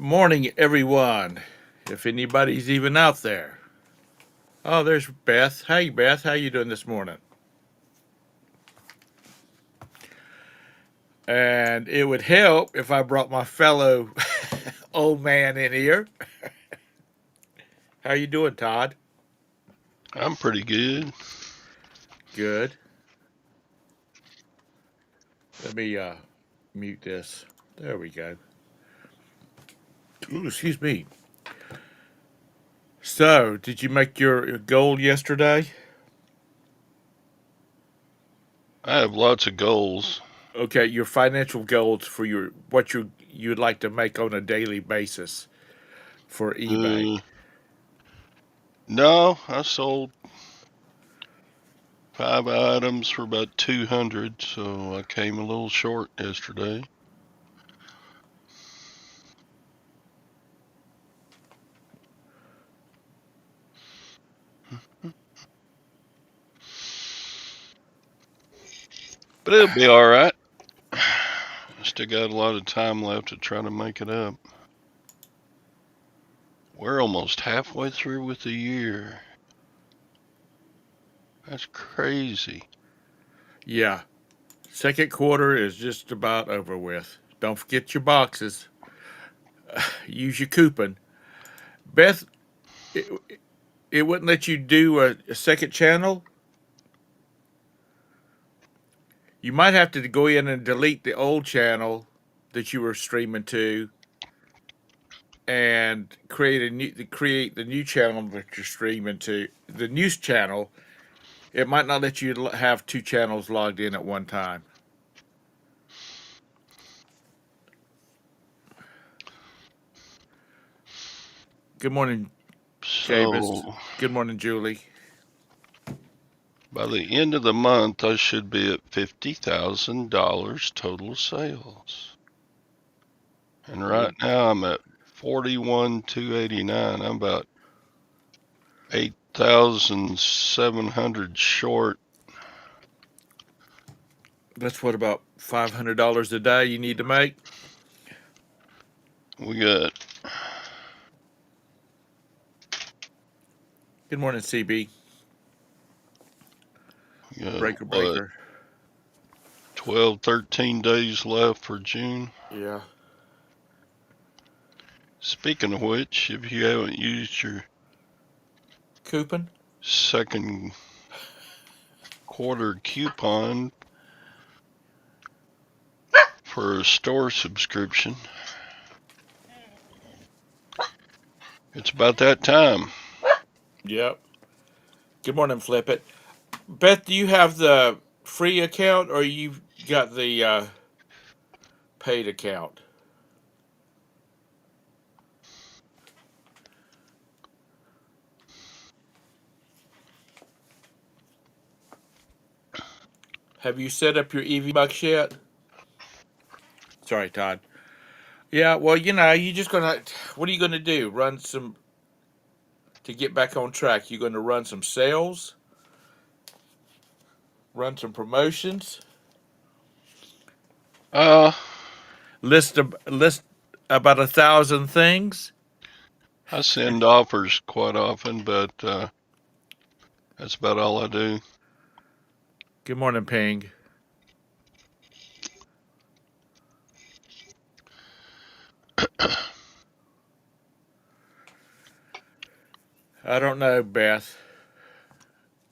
Morning, everyone. If anybody's even out there. Oh, there's Beth. Hey, Beth. How you doing this morning? And it would help if I brought my fellow old man in here. How you doing, Todd? I'm pretty good. Good. Let me mute this. There we go. Ooh, excuse me. So, did you make your goal yesterday? I have lots of goals. Okay, your financial goals for your what you'd like to make on a daily basis for eBay. Uh, no, I sold 5 items for about 200, so I came a little short yesterday. But it'll be all right. I still got a lot of time left to try to make it up. We're almost halfway through with the year. That's crazy. Yeah, second quarter is just about over with. Don't forget your boxes. Use your coupon. Beth, it, it wouldn't let you do a second channel. You might have to go in and delete the old channel that you were streaming to and create the new channel that you're streaming to. The news channel. It might not let you have two channels logged in at one time. Good morning, Javis. So Good morning, Julie. by the end of the month, I should be at $50,000 total sales. And right now I'm at 41,289. I'm about 8,700 short. That's what about $500 a day you need to make. We got Good morning, CB. we got Breaker what, Breaker. 12, 13 days left for June. Yeah. Speaking of which, if you haven't used your Coupon. second quarter coupon for a store subscription, it's about that time. Yep. Good morning, Flip It. Beth, do you have the free account or you've got the paid account? Have you set up your EV Bucks yet? Sorry, Todd. Yeah, well, you just gonna. What are you gonna do? Run some to get back on track. You're gonna run some sales, run some promotions, Uh, list about 1,000 things. I send offers quite often, but that's about all I do. Good morning, Ping. I don't know, Beth.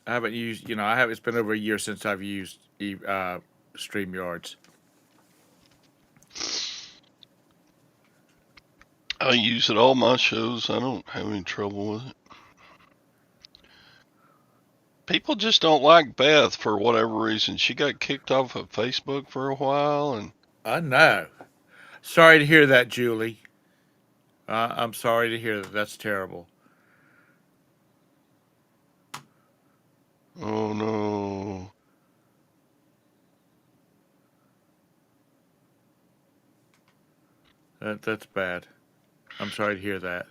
I haven't used. I have. It's been over a year since I've used Streamyards. I use it all my shows. I don't have any trouble with it. People just don't like Beth for whatever reason. She got kicked off of Facebook for a while, and I know. Sorry to hear that, Julie. I'm sorry to hear that. That's terrible. oh no. That's bad. I'm sorry to hear that.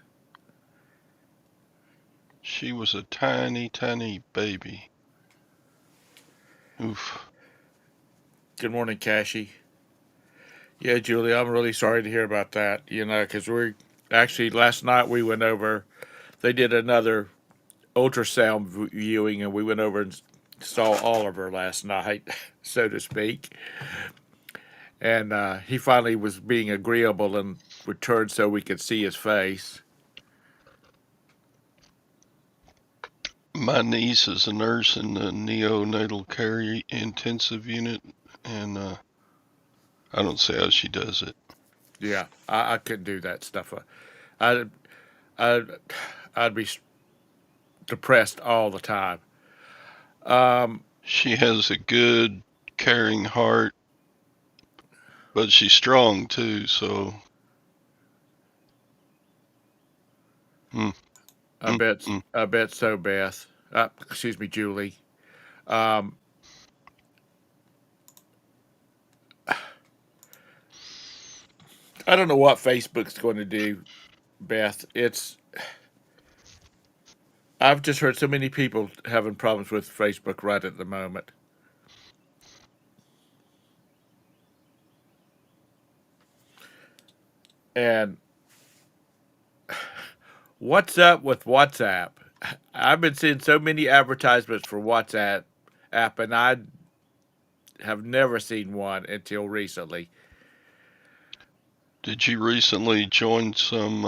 She was a tiny, tiny baby. Oof. Good morning, Cashy. Yeah, Julie. I'm really sorry to hear about that. Because Actually, last night we went over. They did another ultrasound viewing, and we went over and saw Oliver last night, so to speak. And he finally was being agreeable and returned so we could see his face. My niece is a nurse in the neonatal care intensive unit, and I don't see how she does it. Yeah, I couldn't do that stuff. I, I, I'd be depressed all the time. She has a good, caring heart, but she's strong too, so. Mm, I mm, bet, mm. I bet so, Beth. Excuse me, Julie. Um, I don't know what Facebook's going to do, Beth. I've just heard so many people having problems with Facebook right at the moment. And what's up with WhatsApp? I've been seeing so many advertisements for WhatsApp app, and I have never seen one until recently. Did you recently join some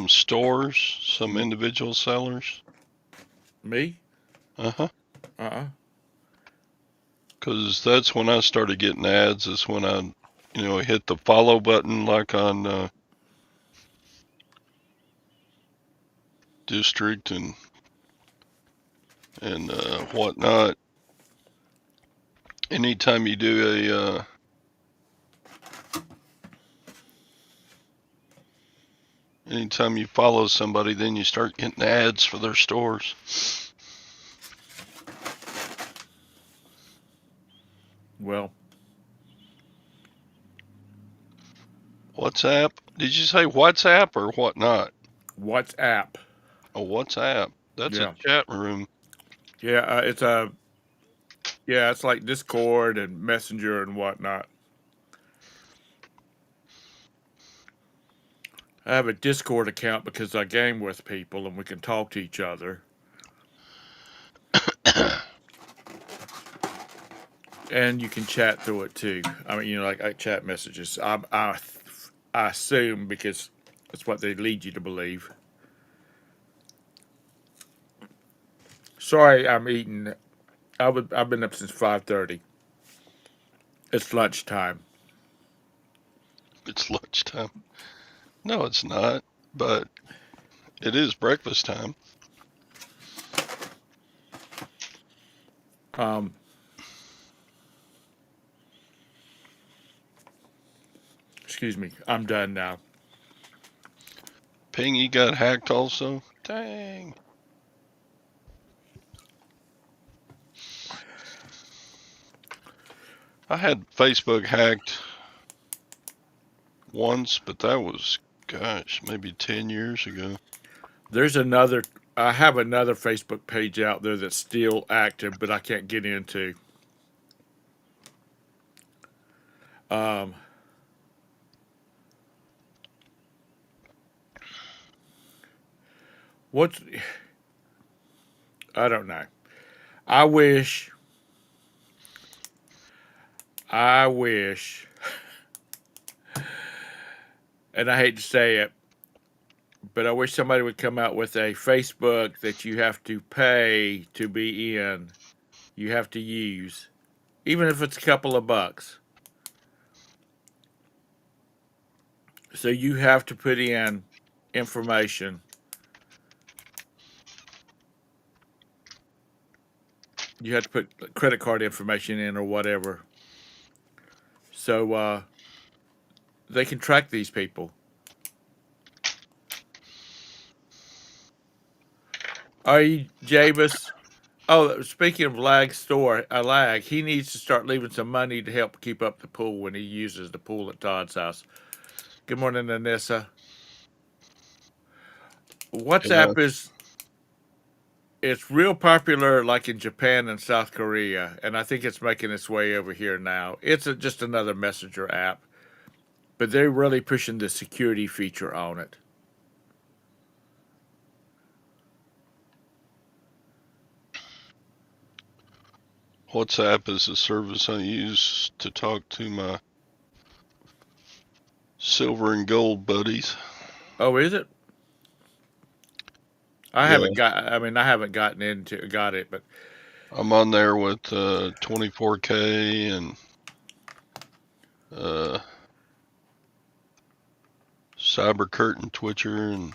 stores, some individual sellers? Me? Uh-huh. Uh-uh. Because that's when I started getting ads. Is when I, hit the follow button like on District and whatnot. Anytime you do anytime you follow somebody, then you start getting ads for their stores. Well, WhatsApp? Did you say WhatsApp or whatnot? WhatsApp. Oh, WhatsApp. That's a Yeah. chat room. Yeah, it's like Discord and Messenger and whatnot. I have a Discord account because I game with people and we can talk to each other. And you can chat through it too. I mean, like chat messages. I assume because that's what they lead you to believe. Sorry, I'm eating. I've been up since 5:30. It's lunchtime. It's lunchtime. No, it's not, but it is breakfast time. Um, excuse me. I'm done now. Pingy got hacked also? Dang. I had Facebook hacked once, but that was, gosh, maybe 10 years ago. There's another. I have another Facebook page out there that's still active, but I can't get into. Um, what's I don't know. I wish. I wish, and I hate to say it, but I wish somebody would come out with a Facebook that you have to pay to be in. You have to use, even if it's a couple of bucks. So you have to put in information. You have to put credit card information in or whatever. So they can track these people. Are you Javis? Oh, speaking of lag, he needs to start leaving some money to help keep up the pool when he uses the pool at Todd's house. Good morning, Anissa. Yeah. WhatsApp is it's real popular like in Japan and South Korea, and I think it's making its way over here now. It's just another messenger app. but they're really pushing the security feature on it. WhatsApp is a service I use to talk to my silver and gold buddies. Oh, is it? I Yeah, haven't got. I mean, I haven't got it, but I'm on there with 24K and Cyber Curtain Twitcher and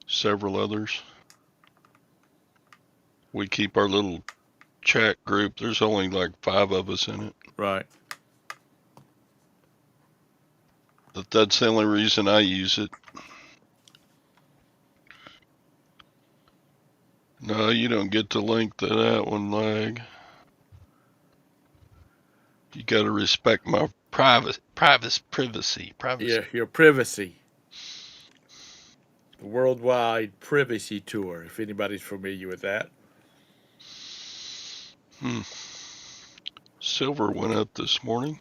several others. We keep our little chat group. There's only like 5 of us in it. right. But that's the only reason I use it. No, you don't get the link to that one, Lag. You gotta respect my privacy. Yeah, your privacy. The Worldwide Privacy Tour, if anybody's familiar with that. Silver went up this morning.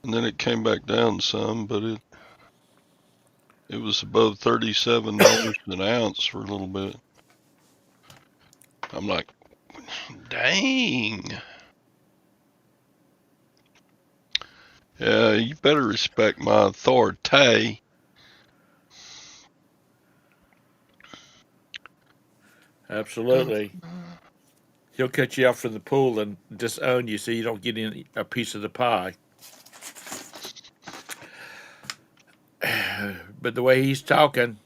And then it came back down some, but it was above $37 an ounce for a little bit. I'm like, dang. Yeah, you better respect my authority. Absolutely. He'll cut you off from the pool and disown you so you don't get a piece of the pie. But the way he's talking,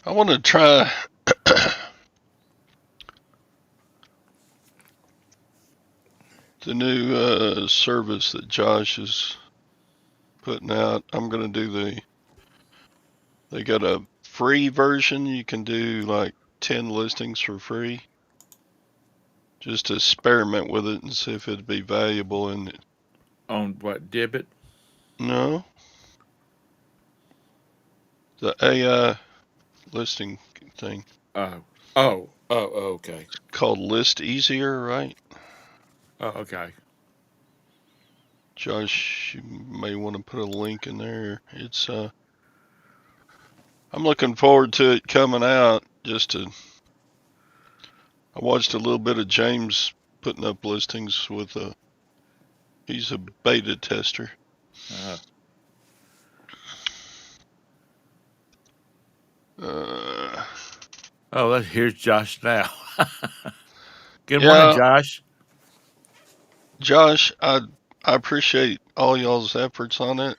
I want to try the new service that Josh is putting out. I'm going to do they got a free version. You can do like 10 listings for free. Just to experiment with it and see if it'd be valuable. And on what, Dibbit? no, the AI listing thing. Oh, okay. It's called List Easier, right? Oh, okay. Josh, you may want to put a link in there. It's I'm looking forward to it coming out. I watched a little bit of James putting up listings with he's a beta tester. Here's Josh now. Good Yeah, morning, Josh. Josh, I appreciate all y'all's efforts on it.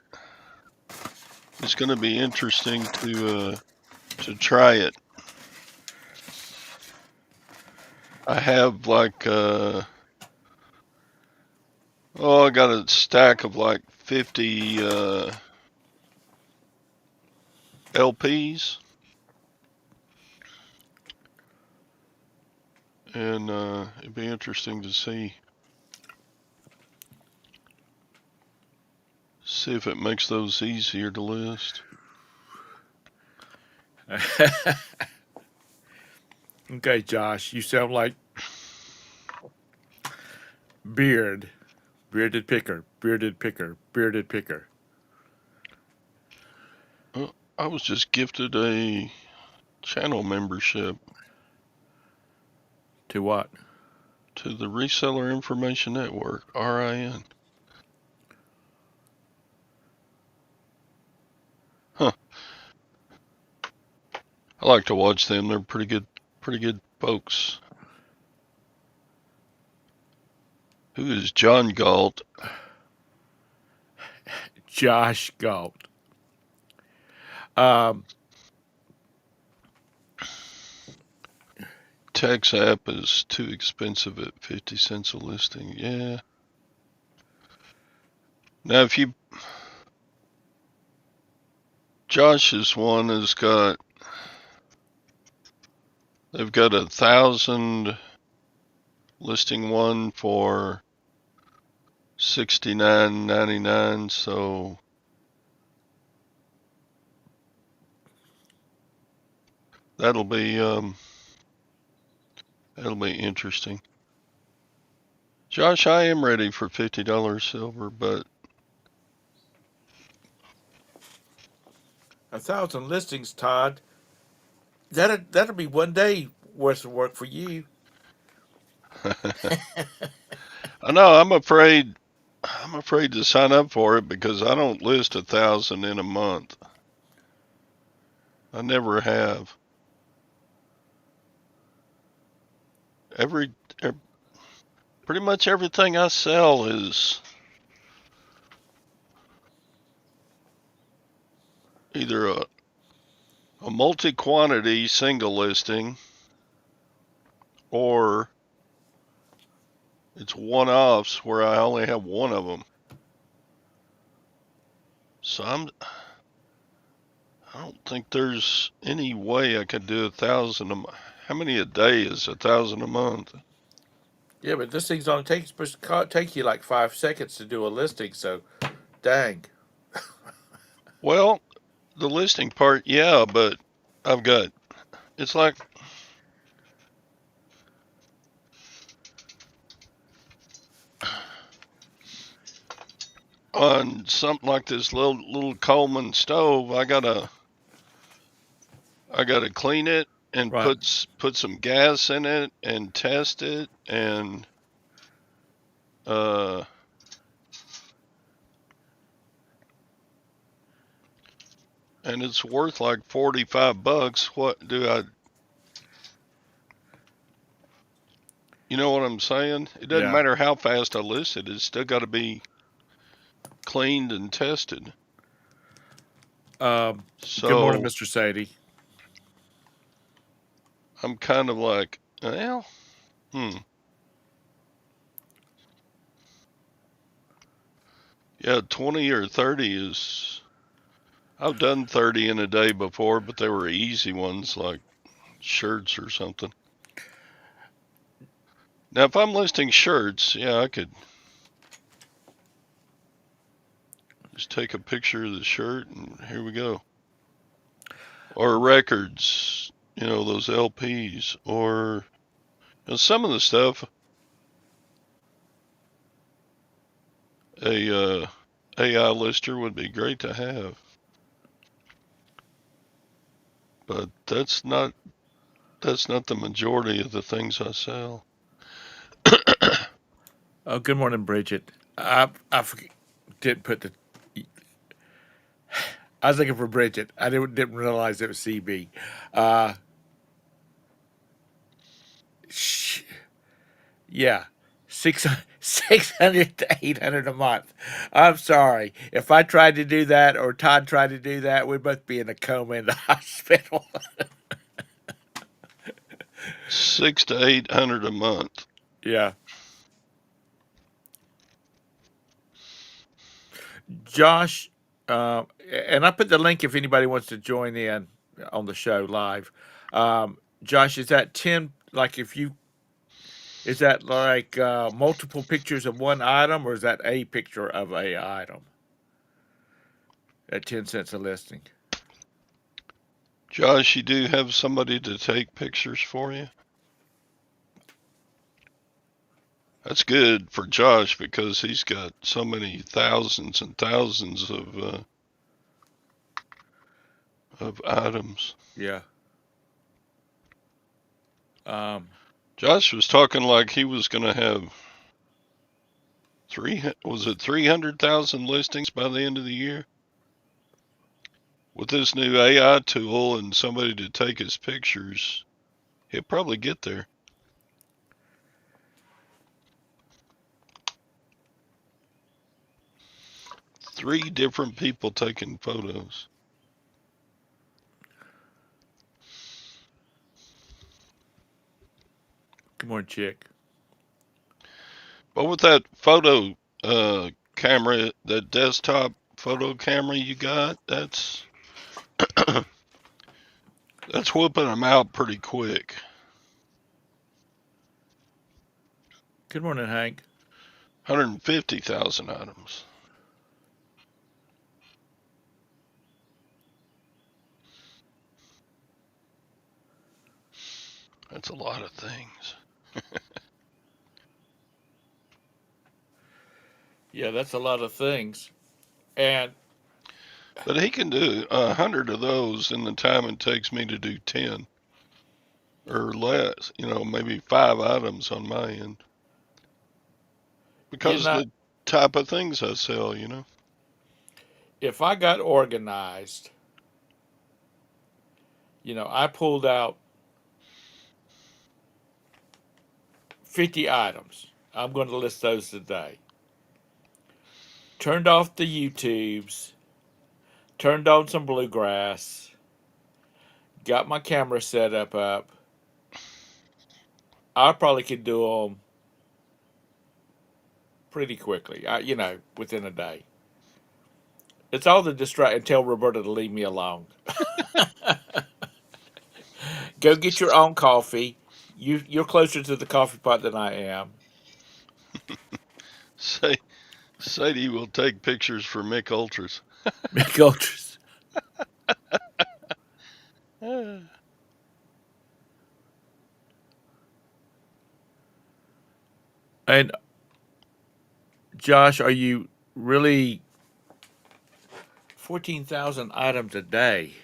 It's going to be interesting to try it. I have like I got a stack of like 50 LPs, and it'd be interesting to see if it makes those easier to list. Okay, Josh, you sound like Bearded Picker, Bearded Picker, Bearded Picker. I was just gifted a channel membership. To what? To the Reseller Information Network, RIN. Huh. I like to watch them. They're pretty good folks. Who is John Galt? Josh Galt. Text app is too expensive at 50 cents a listing. Yeah. Now if you Josh's one has got they've got 1,000 listing one for $69.99, so that'll be interesting. Josh, I am ready for $50 silver, but 1,000 listings, Todd. That'll be one day worth of work for you. I know I'm afraid. I'm afraid to sign up for it because I don't list 1,000 in a month. I never have. Every pretty much everything I sell is either a multi-quantity single listing or it's one-offs where I only have one of them. So I don't think there's any way I could do 1,000 a month. How many a day is 1,000 a month? Yeah, but this thing's only supposed to take you like 5 seconds to do a listing. So, dang. Well, the listing part, yeah, but I've got, it's like, on something like this little Coleman stove, I gotta clean it and Right. put some gas in it and test it and uh and it's worth like $45. What do I, you know what I'm saying? It doesn't Yeah. matter how fast I list it, it's still got to be cleaned and tested. Good morning, So Mr. Sadie. I'm kind of like, well, yeah, 20 or 30 is, I've done 30 in a day before, but they were easy ones like shirts or something. Now, if I'm listing shirts, yeah, I could just take a picture of the shirt and here we go. Or records, those LPs, or some of the stuff a AI lister would be great to have. But that's not the majority of the things I sell. Oh, good morning, Bridget. Didn't put the. I was looking for Bridget. I didn't realize it was CB. Uh, sh- yeah, six 600 to 800 a month. I'm sorry if I tried to do that or Todd tried to do that. We'd both be in a coma in the hospital. 600 to 800 a month. Yeah, Josh. And I put the link if anybody wants to join in on the show live. Josh, is that 10? Like if you is that like multiple pictures of one item, or is that a picture of a item at 10 cents a listing? Josh, you do have somebody to take pictures for you? That's good for Josh because he's got so many thousands and thousands of items. Yeah. Um, Josh was talking like he was going to have 300,000 listings by the end of the year? With this new AI tool and somebody to take his pictures, he'll probably get there. Three different people taking photos. good morning, chick. But with that photo camera, that desktop photo camera you got, that's that's whooping them out pretty quick. Good morning, Hank. 150,000 items. That's a lot of things. Yeah, that's a lot of things. And But he can do 100 of those in the time it takes me to do 10 or less. Maybe 5 items on my end you because of know, the type of things I sell. if I got organized, I pulled out 50 items. I'm going to list those today. Turned off the YouTubes, turned on some bluegrass, got my camera set up. I probably could do them pretty quickly, within a day. It's all the distract and tell Roberta to leave me alone. Go get your own coffee. You're closer to the coffee pot than I am. Say, Sadie will take pictures for Mick Ultras. Make ultras. And Josh, are you really 14,000 items a day?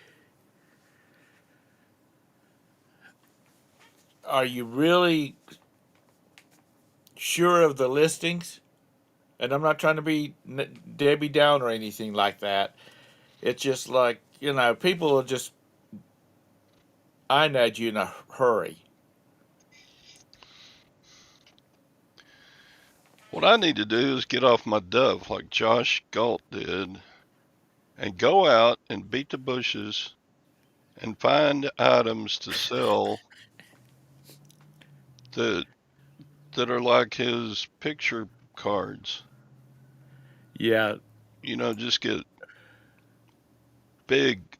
Are you really sure of the listings? And I'm not trying to be Debbie Down or anything like that. It's just like, people will just at you in a hurry. What I need to do is get off my duff like Josh Galt did and go out and beat the bushes and find items to sell that are like his picture cards. Yeah, Just get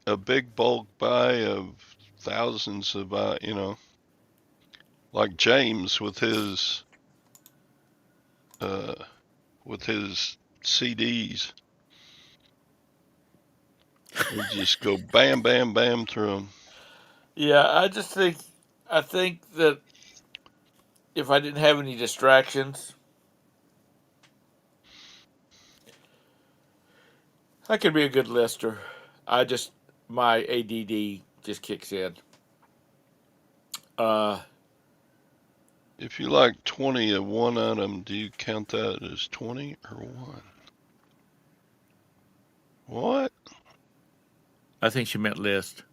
a big bulk buy of thousands of like James uh with his CDs. We just go bam bam bam through them. yeah. I think that if I didn't have any distractions, I could be a good lister. My ADD just kicks in. Uh, If you like 20 of one item, do you count that as 20 or 1? What? I think she meant list.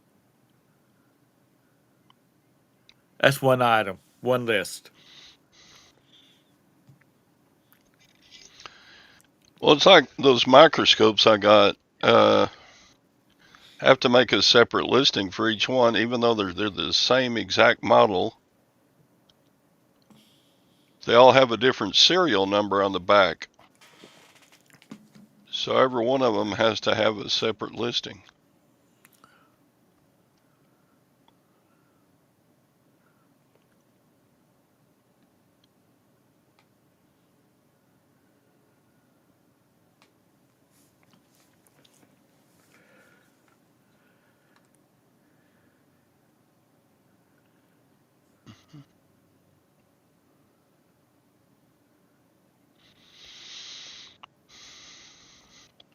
That's one item, one list. Well, it's like those microscopes I got. Have to make a separate listing for each one, even though they're the same exact model. They all have a different serial number on the back. So every one of them has to have a separate listing.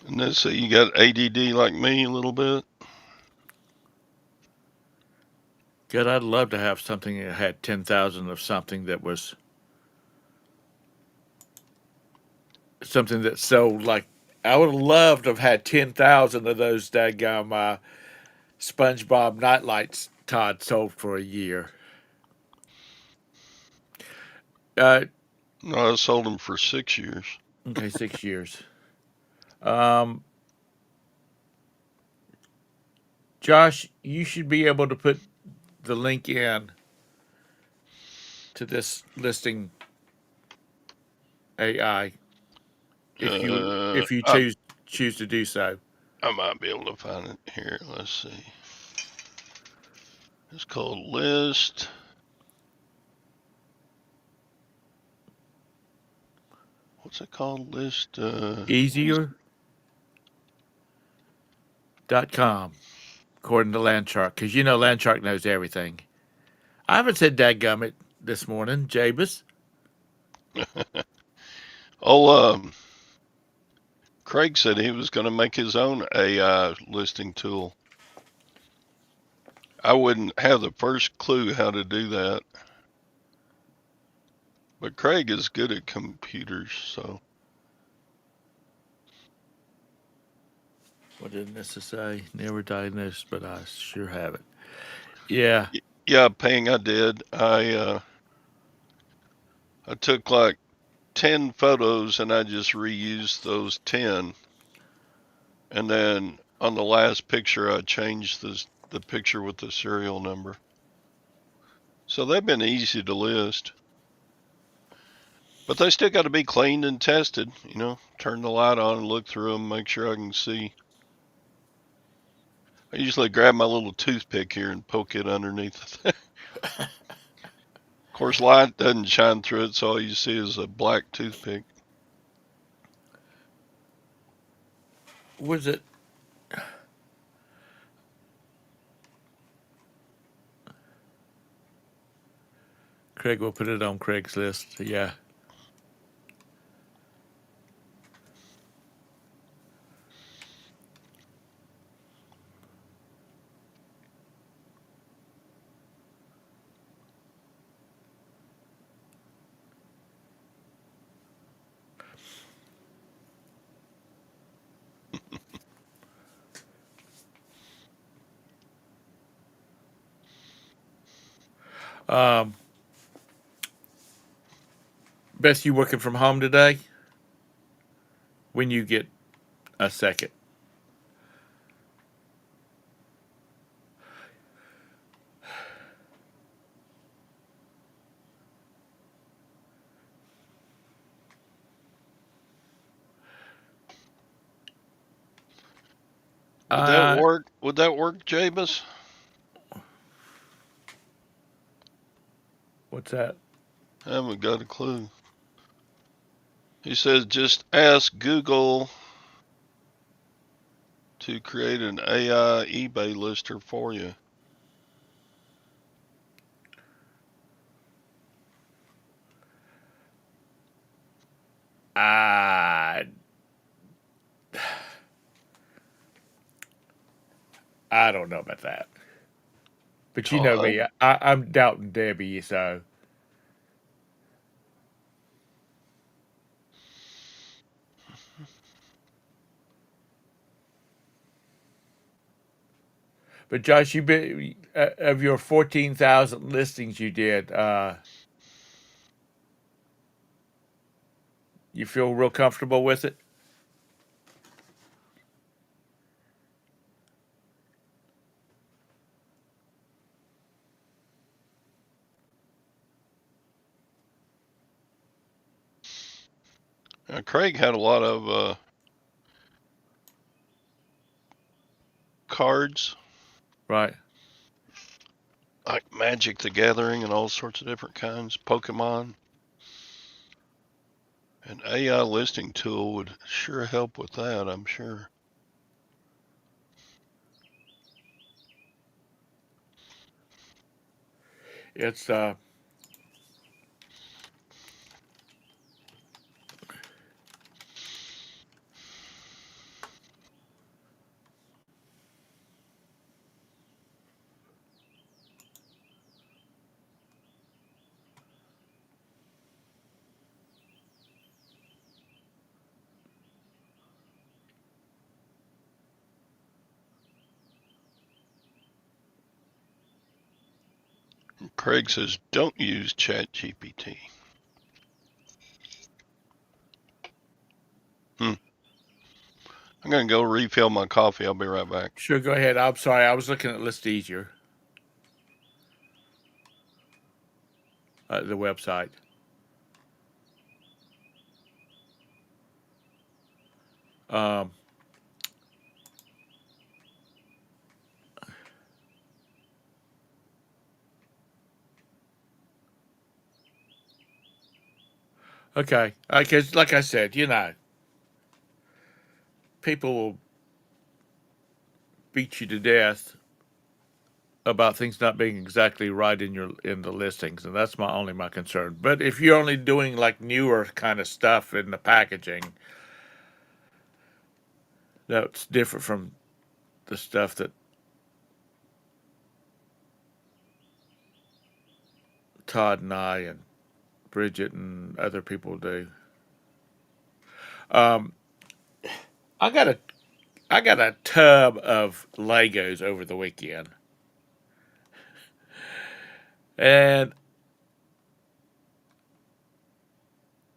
And let's say you got ADD like me a little bit. God, I'd love to have something that had 10,000 of something that was something that sold like. I would have loved to have had 10,000 of those daggum SpongeBob nightlights Todd sold for a year. Uh, No, I sold them for 6 years. okay, 6 years. Um, Josh, you should be able to put the link in to this listing AI if you I choose to do so. might be able to find it here. Let's see. It's called list. What's it called? List. Easier.com, according to Landshark, because Landshark knows everything. I haven't said dadgummit this morning, Jabus. Oh, Craig said he was going to make his own AI listing tool. I wouldn't have the first clue how to do that. But Craig is good at computers, so. What did this say? Never diagnosed, but I sure have it. Yeah. Yeah, Ping, I did. I took like 10 photos and I just reused those 10. And then on the last picture, I changed the picture with the serial number. So they've been easy to list. But they still got to be cleaned and tested, you know, turn the light on and look through them, make sure I can see. I usually grab my little toothpick here and poke it underneath the thing. Of course, light doesn't shine through it, so all you see is a black toothpick. Was it? Craig will put it on Craigslist. Yeah. Um, Beth, you working from home today? When you get a second. Would that work? Would that work, Jabus? What's that? I haven't got a clue. He says just ask Google to create an AI eBay lister for you. I don't know about that. But you know me, I'm doubting Debbie, so. But Josh, you been of your 14,000 listings you did. You feel real comfortable with it? Craig had a lot of cards, Right. like Magic the Gathering and all sorts of different kinds, Pokemon. An AI listing tool would sure help with that, I'm sure. It's Craig says don't use ChatGPT. I'm going to go refill my coffee. I'll be right back. sure. Go ahead. I'm sorry. I was looking at List Easier, the website. Um, okay. Because, like I said, people will beat you to death about things not being exactly right in the listings, and that's my concern. But if you're only doing like newer kind of stuff in the packaging, that's different from the stuff that Todd and I and Bridget and other people do. Um, I got a I got a tub of Legos over the weekend, and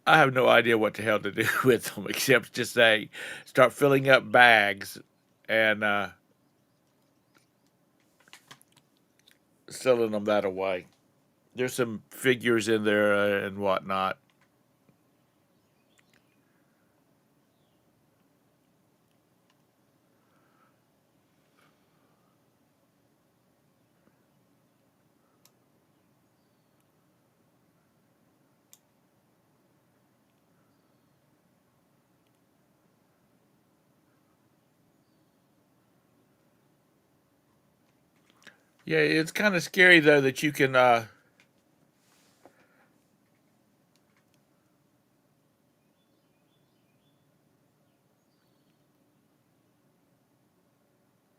I have no idea what the hell to do with them except just say start filling up bags and selling them that away. There's some figures in there and whatnot. Yeah, it's kind of scary though that you can. All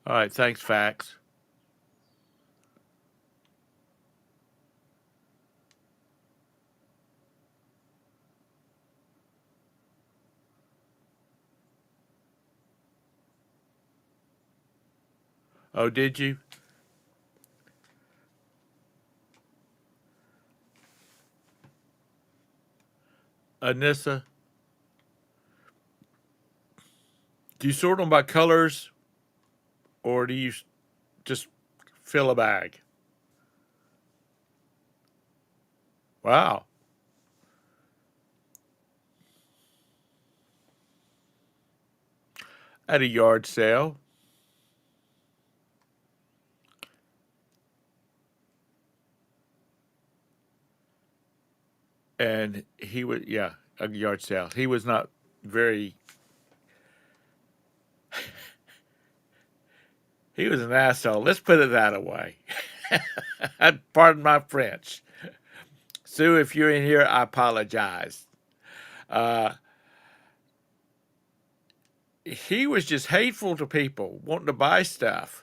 right, thanks, Fax. Oh, did you, Anissa? Do you sort them by colors, or do you just fill a bag? Wow, at a yard sale, and he was yeah, a yard sale. He was not very. He was an asshole. Let's put it that way. Pardon my French. Sue, if you're in here, I apologize. Uh, he was just hateful to people wanting to buy stuff.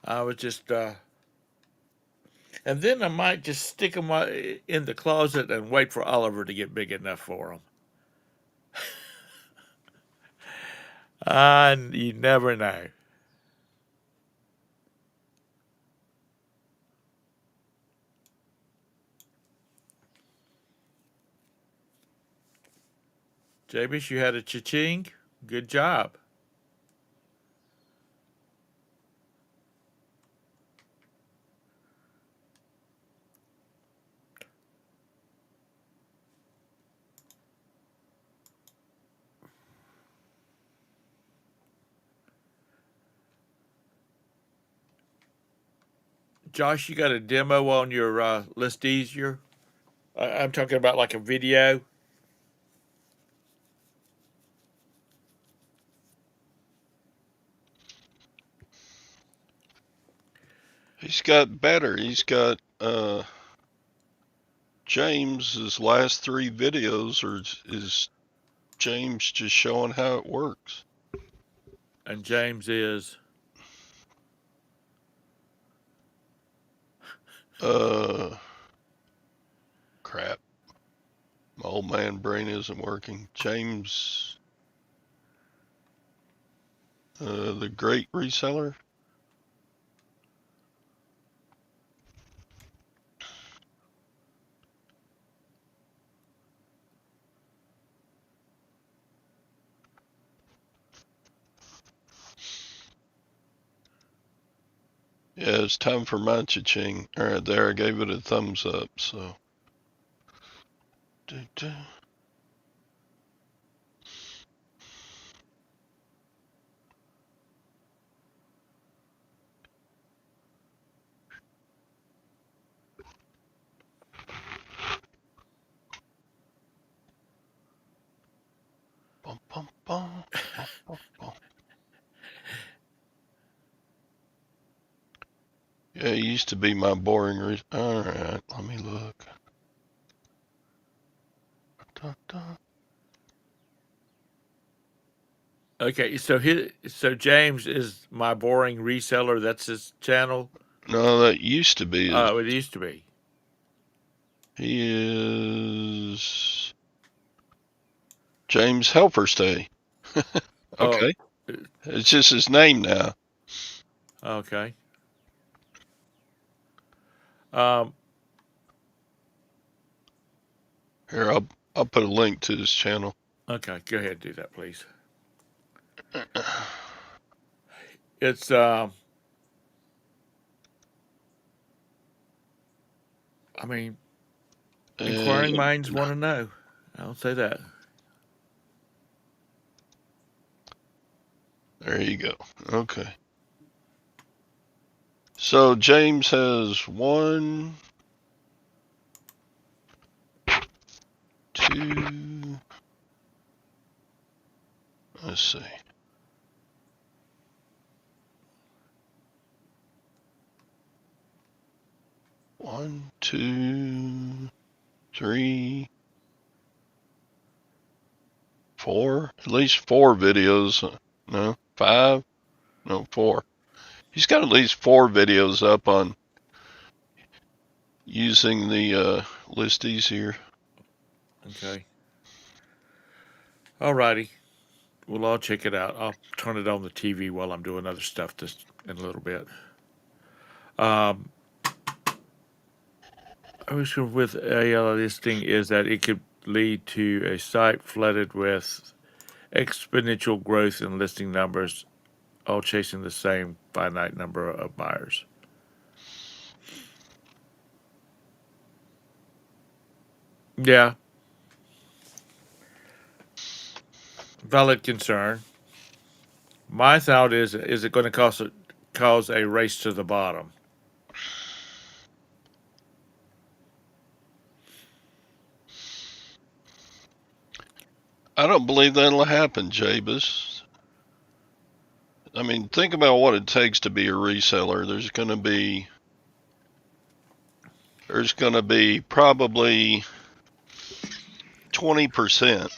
I was just, and then I might just stick them in the closet and wait for Oliver to get big enough for them. You never know. Jabish, you had a cha-ching. Good job. Josh, you got a demo on your List Easier? I'm talking about like a video. He's got better. He's got James's last three videos is James just showing how it works. And James is. Crap. My old man brain isn't working. James, the great reseller. Yeah, it's time for my cha-ching. All right, there, I gave it a thumbs up, so. He used to be my boring. All right, let me look. Da, da. Okay, so James is my boring reseller. That's his channel. No, that used to be his. Oh, it used to be. He is James Helperstay. Oh, Okay, it's just his name now. okay. Um, Here, I'll put a link to his channel. okay, go ahead and do that, please. It's I mean, inquiring minds want to know. I'll say that. There you go. Okay. So James has 1, 2. Let's see. One, 2, 3, 4. At least 4 videos. No, 5. No, 4. He's got at least 4 videos up on using the listies here. Okay. Alrighty. Well, I'll check it out. I'll turn it on the TV while I'm doing other stuff just in a little bit. I was with a listing is that it could lead to a site flooded with exponential growth in listing numbers, all chasing the same finite number of buyers. Yeah. Valid concern. My thought is it going to cause a race to the bottom? I don't believe that'll happen, Jabez. I mean, think about what it takes to be a reseller. There's going to be probably 20%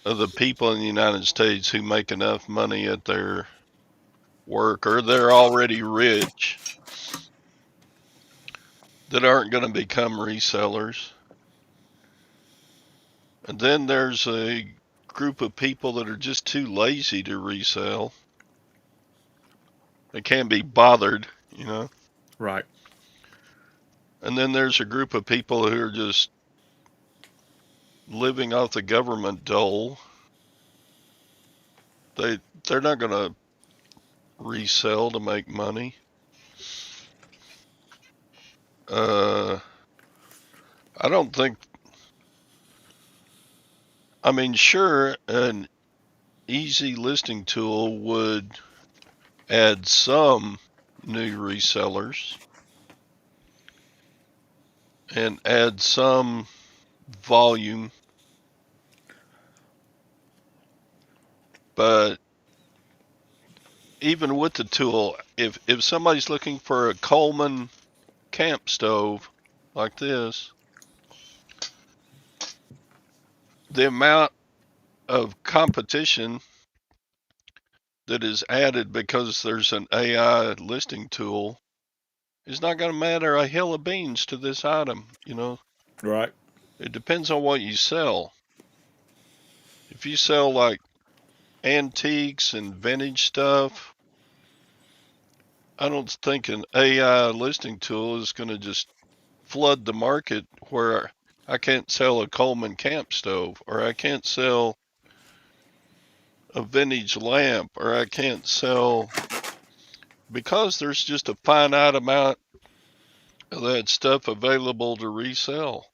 of the people in the United States who make enough money at their work, or they're already rich, that aren't going to become resellers. And then there's a group of people that are just too lazy to resell. They can't be bothered, you know. Right. And then there's a group of people who are just living off the government dole. They're not going to resell to make money. I don't think. I mean, sure, an easy listing tool would add some new resellers and add some volume, but even with the tool, if somebody's looking for a Coleman camp stove like this, the amount of competition that is added because there's an AI listing tool is not going to matter a hill of beans to this item, you know. Right. It depends on what you sell. If you sell like antiques and vintage stuff, I don't think an AI listing tool is going to just flood the market where I can't sell a Coleman camp stove, or I can't sell a vintage lamp, or I can't sell, because there's just a finite amount of that stuff available to resell.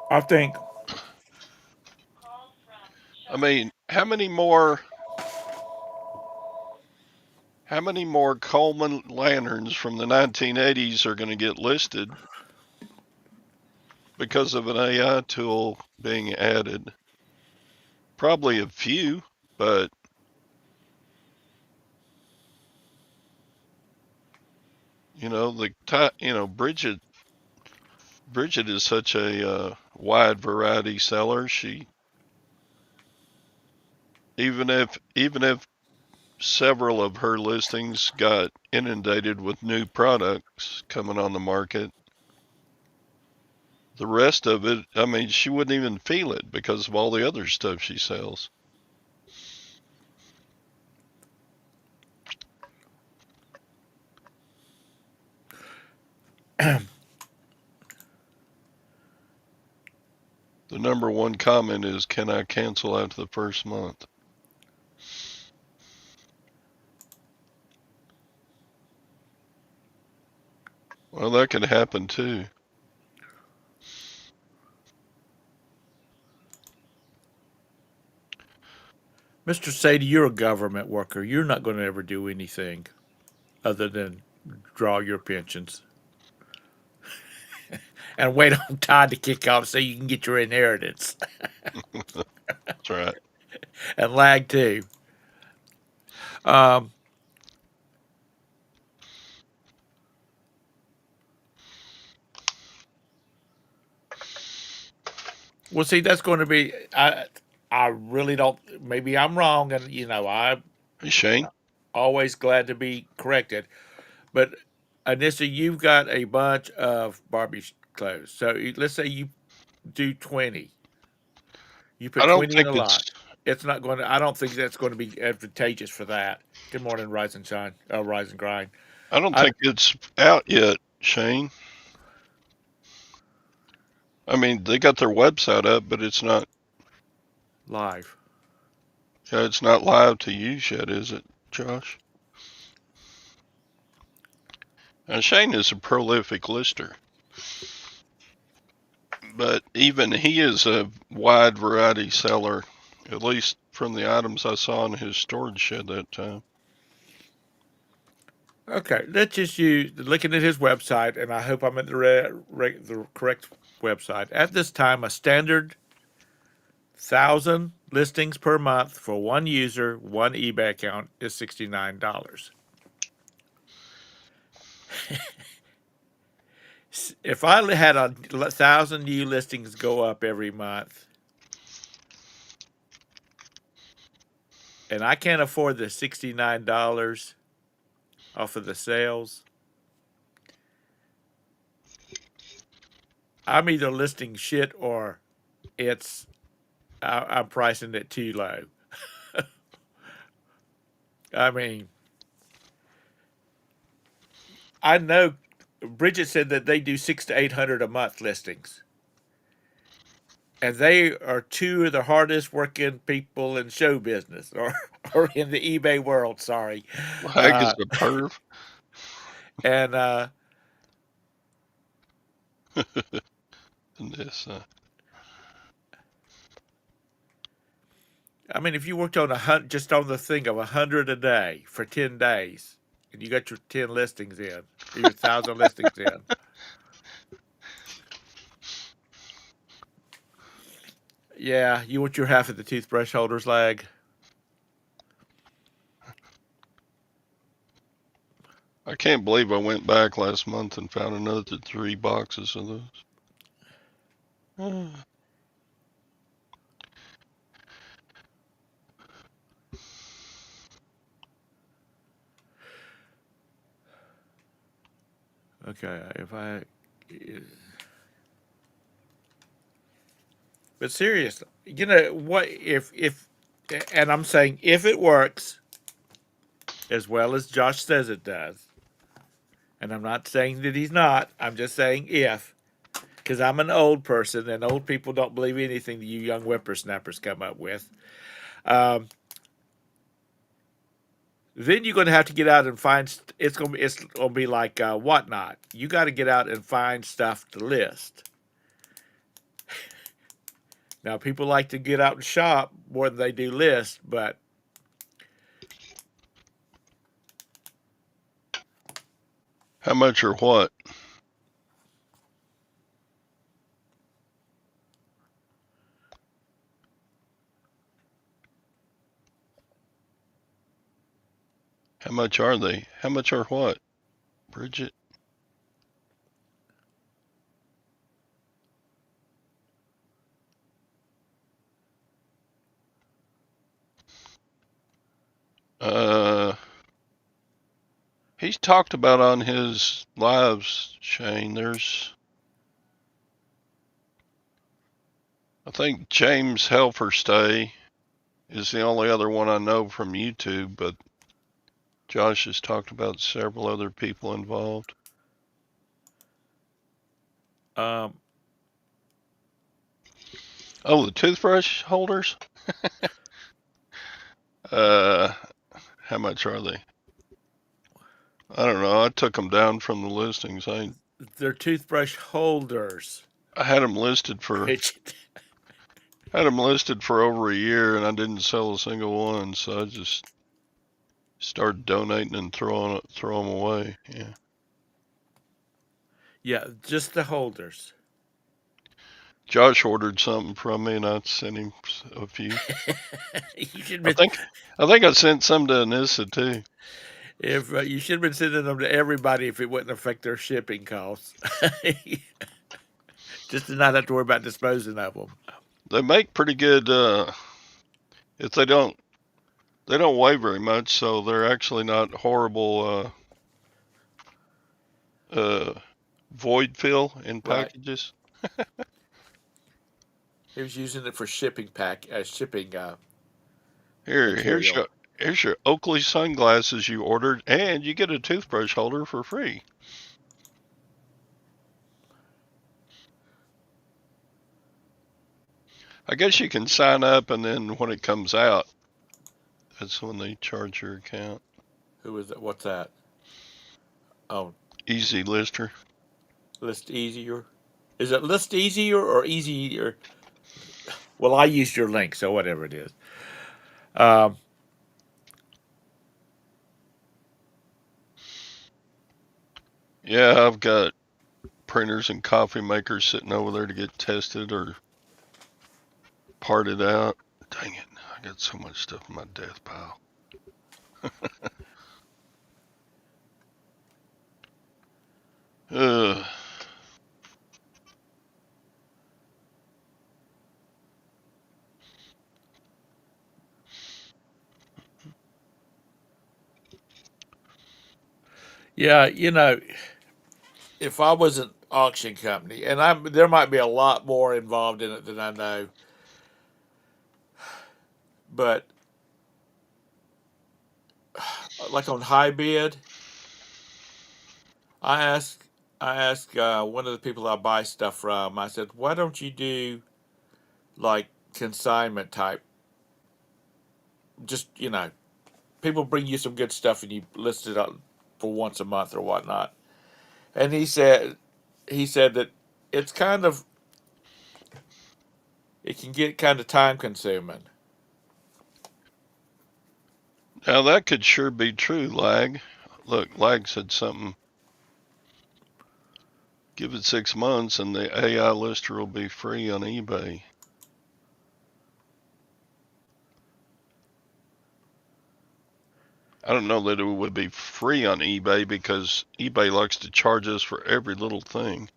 I think I mean, how many more Coleman lanterns from the 1980s are going to get listed because of an AI tool being added? Probably a few, but Bridget is such a wide variety seller. She even if several of her listings got inundated with new products coming on the market, the rest of it, I mean, she wouldn't even feel it because of all the other stuff she sells. The number one comment is, "Can I cancel after the first month?" Well, that could happen too. Mr. Sadie, you're a government worker. You're not going to ever do anything other than draw your pensions and wait on Todd to kick off so you can get your inheritance That's right. and lag too. Um, well, see, that's going to be. I really don't. Maybe I'm wrong, and I'm Hey, Shane. always glad to be corrected. But Anissa, you've got a bunch of Barbie clothes. So let's say you do 20. You I put don't 20 in think a it's lot. It's not going to. I don't think that's going to be advantageous for that. Good morning, Rise and Shine. Rise and Grind. I don't I think it's out yet, Shane. I mean, they got their website up, but live. it's not live to use yet, is it, Josh? Now, Shane is a prolific lister, but even he is a wide variety seller, at least from the items I saw in his storage shed that time. Okay, let's just use looking at his website, and I hope I'm at the correct website. At this time, a standard 1,000 listings per month for one user, one eBay account is $69. If I had 1,000 new listings go up every month, and I can't afford the $69 off of the sales, I'm either listing shit or I'm pricing it too low. I mean, I know Bridget said that they do 600 to 800 a month listings, and they are two of the hardest working people in show business or in the eBay world. Sorry, Hag is a perv. and In this, I mean, if you worked on just on the thing of 100 a day for 10 days, and you got your 10 listings in, your 1,000 listings in. Yeah, you want your half of the toothbrush holder's lag. I can't believe I went back last month and found another 3 boxes of those. Okay, but seriously, what if, and I'm saying if it works as well as Josh says it does, and I'm not saying that he's not. I'm just saying if, because I'm an old person and old people don't believe anything that you young whippersnappers come up with. Um, then you're going to have to get out and find. It's going to be like whatnot. You got to get out and find stuff to list. Now people like to get out and shop more than they do list, but How much or what? How much are they? How much or what, Bridget? He's talked about on his lives, Shane. I think James Helferstay is the only other one I know from YouTube, but Josh has talked about several other people involved. Um, Oh, the toothbrush holders? How much are they? I don't know. I took them down from the listings. they're toothbrush holders. I had them listed for over a year, and I didn't sell a single one, so I just started donating and throw them away. Yeah. Yeah, just the holders. Josh ordered something from me, and I sent him a few. You should I have been, think I sent some to Anissa too. if you should have been sending them to everybody if it wouldn't affect their shipping costs. Just to not have to worry about disposing of them. They make pretty good. If they don't weigh very much, so they're actually not horrible void fill in Right. packages. He was using it for shipping Here's material. your Oakley sunglasses you ordered, and you get a toothbrush holder for free. I guess you can sign up, and then when it comes out, that's when they charge your account. Who is it? What's that? Oh, Easy Lister. List Easier. Is it List Easier or Easier? Well, I used your link, so whatever it is. Um, Yeah, I've got printers and coffee makers sitting over there to get tested or parted out. Dang it, I got so much stuff in my death pile. Ugh. yeah, if I was an auction company, and there might be a lot more involved in it than I know, but like on high bid, I asked one of the people I buy stuff from. I said, "Why don't you do like consignment type? Just people bring you some good stuff and you list it up for once a month or whatnot." And he said that it's it can get kind of time consuming. Now that could sure be true, Lag. Look, Lag said something. Give it 6 months and the AI lister will be free on eBay. I don't know that it would be free on eBay because eBay likes to charge us for every little thing.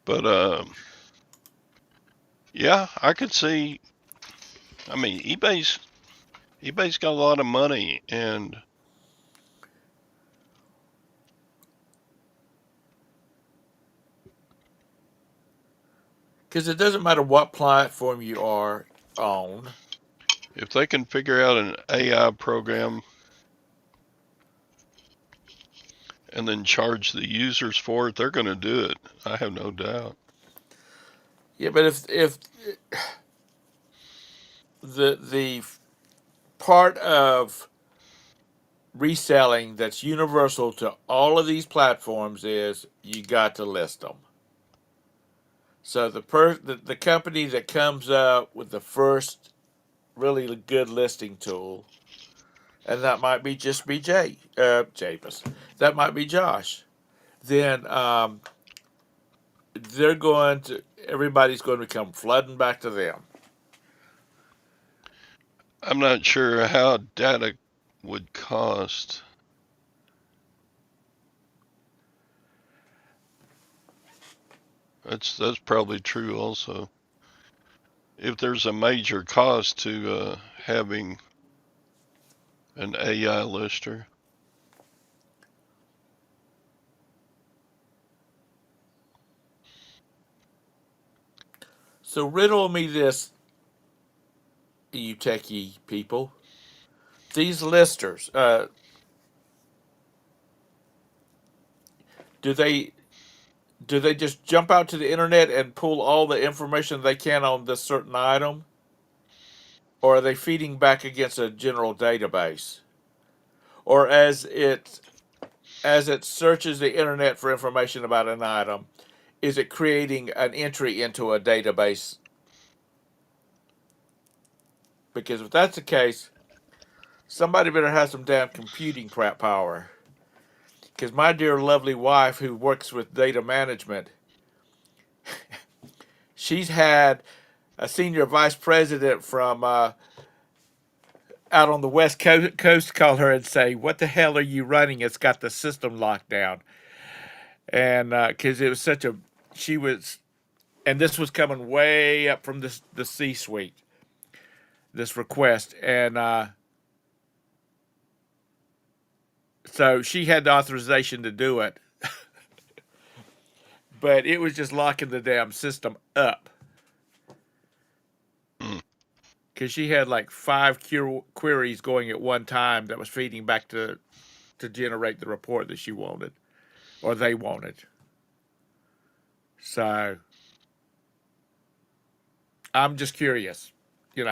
But yeah, I could see. I mean, eBay's got a lot of money, and Because it doesn't matter what platform you are on. if they can figure out an AI program and then charge the users for it, they're going to do it. I have no doubt. Yeah, but if the part of reselling that's universal to all of these platforms is you got to list them. So the company that comes up with the first really good listing tool, and that might be just be Japus, that might be Josh. Then everybody's going to come flooding back to them. I'm not sure how data would cost. That's probably true also. If there's a major cost to having an AI lister. So riddle me this, you techie people. These listers, do they do they just jump out to the internet and pull all the information they can on this certain item, or are they feeding back against a general database, or as it searches the internet for information about an item, is it creating an entry into a database? Because if that's the case, somebody better have some damn computing power. Because my dear lovely wife, who works with data management, she's had a senior vice president from out on the West Coast call her and say, "What the hell are you running? It's got the system locked down." And because it was such a, she was, and this was coming way up from the C-suite, this request, and so she had the authorization to do it, but it was just locking the damn system up Mm. because she had like five queries going at one time that was feeding back to generate the report that she wanted or they wanted. So I'm just curious,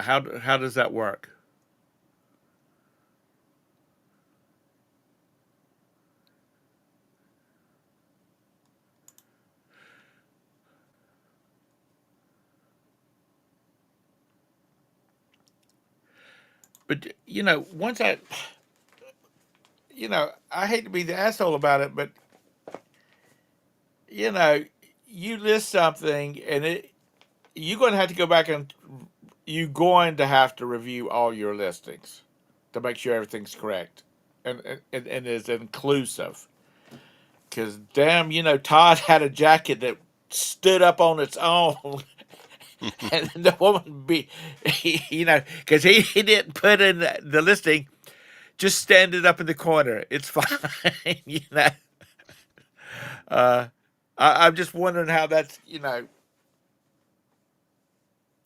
how does that work? But once I hate to be the asshole about it, but you know, you list something and you're going to have to go back and you're going to have to review all your listings to make sure everything's correct and is inclusive. Because damn, Todd had a jacket that stood up on its own, and the woman because he didn't put in the listing, just stand it up in the corner. It's fine, Uh, I'm just wondering how that's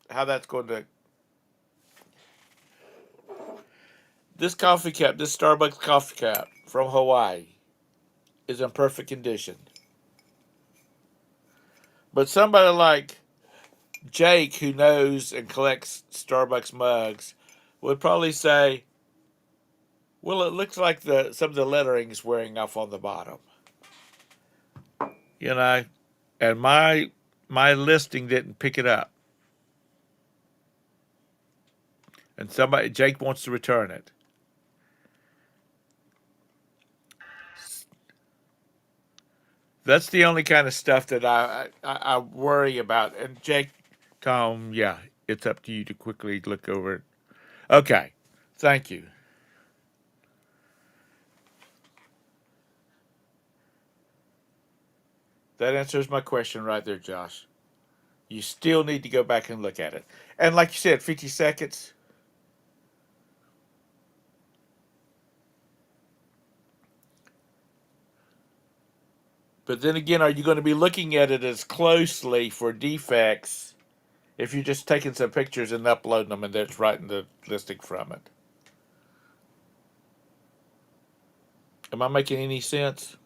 how that's going to. This Starbucks coffee cup from Hawaii, is in perfect condition. But somebody like Jake, who knows and collects Starbucks mugs, would probably say, "Well, it looks like the some of the lettering is wearing off on the bottom." You know, and my listing didn't pick it up, and Jake wants to return it. That's the only kind of stuff that I worry about. And Jake, Tom, yeah, it's up to you to quickly look over it. Okay, thank you. That answers my question right there, Josh. You still need to go back and look at it. And like you said, 50 seconds. But then again, are you going to be looking at it as closely for defects if you're just taking some pictures and uploading them and that's writing the listing from it? Am I making any sense?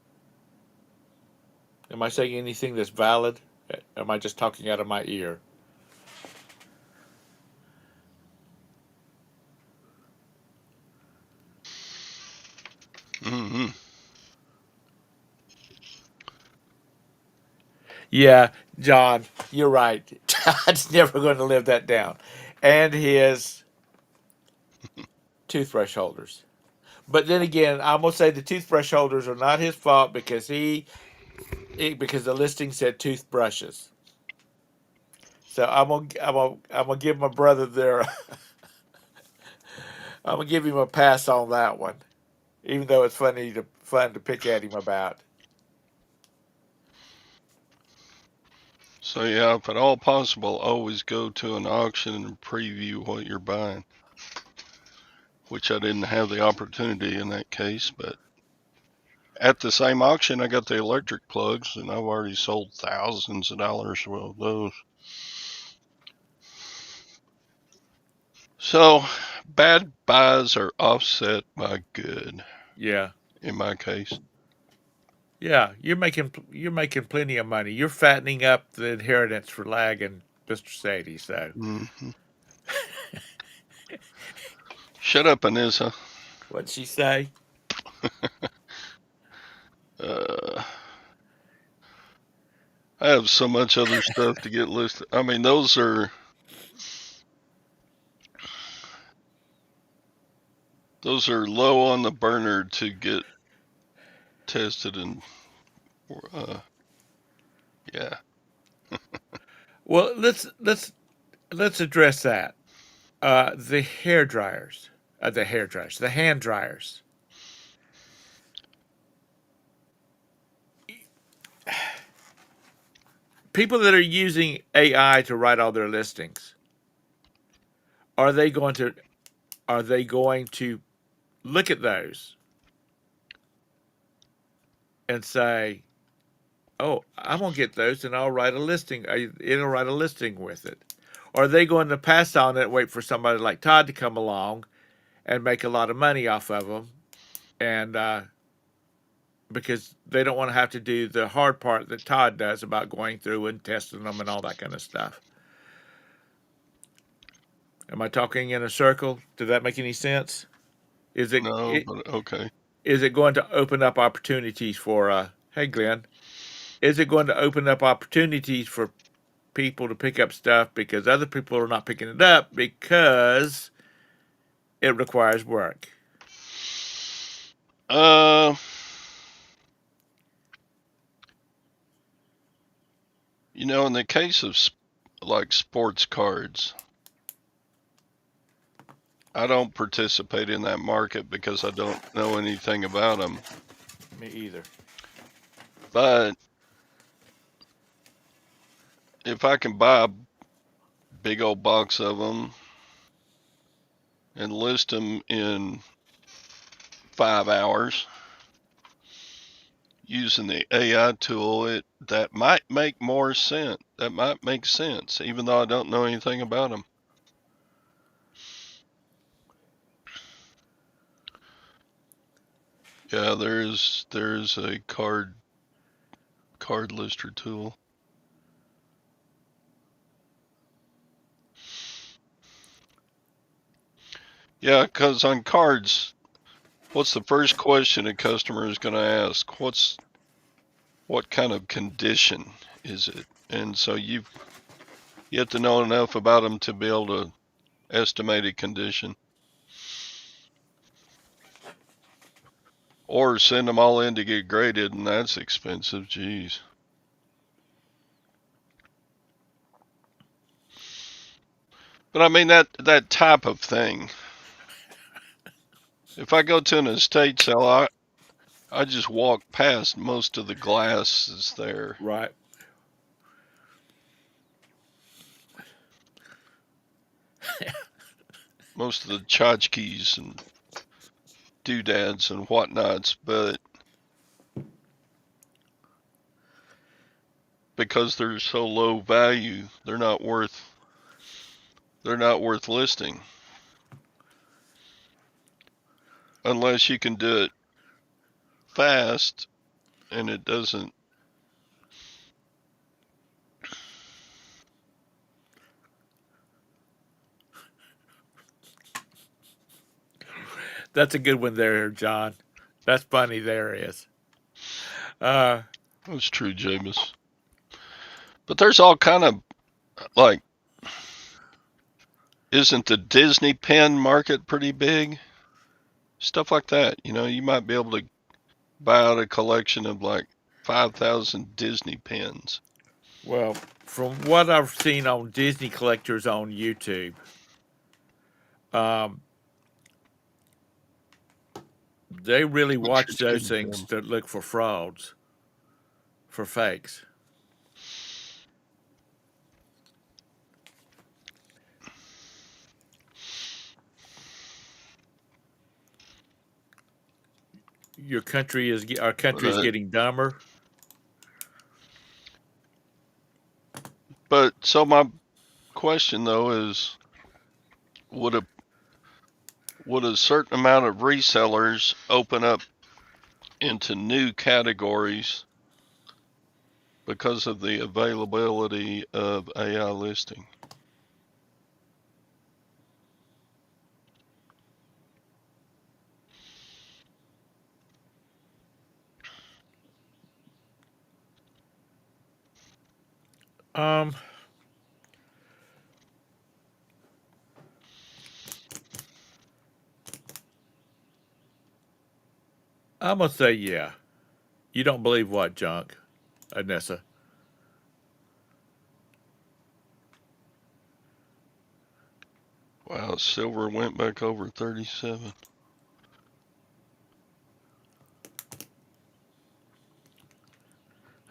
Am I saying anything that's valid? Am I just talking out of my ear? Hmm. Yeah, John, you're right. Todd's never going to live that down. And his toothbrush holders. But then again, I'm gonna say the toothbrush holders are not his fault because because the listing said toothbrushes. So I'm gonna give my brother there. I'm gonna give him a pass on that one, even though it's fun to pick at him about. So yeah, if at all possible, always go to an auction and preview what you're buying. Which I didn't have the opportunity in that case, but at the same auction, I got the electric plugs, and I've already sold thousands of dollars worth of those. So bad buys are offset by good Yeah. in my case. Yeah, you're making plenty of money. You're fattening up the inheritance for Lag and Mr. Sadie. So hmm Shut up, Anissa. what'd she say? Uh, I have so much other stuff to get listed. I mean, those are low on the burner to get tested and yeah. Well, let's address that. The hair dryers, the hand dryers. People that are using AI to write all their listings, are they going to are they going to look at those and say, "Oh, I'm gonna get those, and I'll write a listing. It'll write a listing with it." Or are they going to pass on it, wait for somebody like Todd to come along and make a lot of money off of them, and because they don't want to have to do the hard part that Todd does about going through and testing them and all that kind of stuff. Am I talking in a circle? Did that make any sense? Is No, but okay. is it going to open up opportunities for hey Glenn, is it going to open up opportunities for people to pick up stuff because other people are not picking it up because it requires work? Uh, in the case of like sports cards, I don't participate in that market because I don't know anything about them. Me either. But if I can buy a big old box of them and list them in 5 hours using the AI tool, that might make more sense. That might make sense, even though I don't know anything about them. Yeah, there's a card lister tool. Yeah, because on cards, what's the first question a customer is going to ask? What kind of condition is it? And so you have to know enough about them to be able to estimate a condition, or send them all in to get graded, and that's expensive. Geez. But I mean that type of thing. If I go to an estate sale, I just walk past most of the glasses there. Right. Most of the tchotchkes and doodads and whatnots, but because they're so low value, they're not worth listing unless you can do it fast and it doesn't. That's a good one there, John. That's funny. There is. Uh, That's true, Jameis. But there's all kind of, like, isn't the Disney pen market pretty big? Stuff like that. You might be able to buy out a collection of like 5,000 Disney pens. well, from what I've seen on Disney collectors on YouTube, um, they really What's watch your those skin things pen? to look for frauds, for fakes. your country is our country is But, getting dumber. but so my question though is, would a certain amount of resellers open up into new categories because of the availability of AI listing? Um, I'm gonna say yeah. You don't believe what junk, Anessa? Wow, silver went back over 37.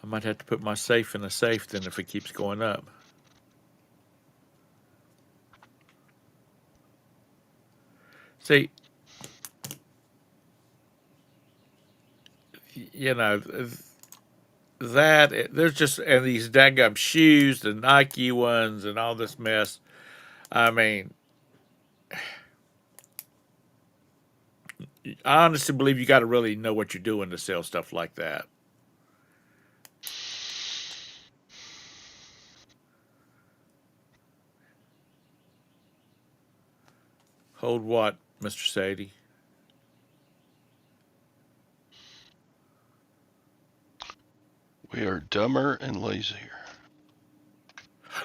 I might have to put my safe in a safe then if it keeps going up. See, you know that there's just and these daggum shoes, the Nike ones, and all this mess. I mean, I honestly believe you got to really know what you're doing to sell stuff like that. Hold what, Mr. Sadie? We are dumber and lazier.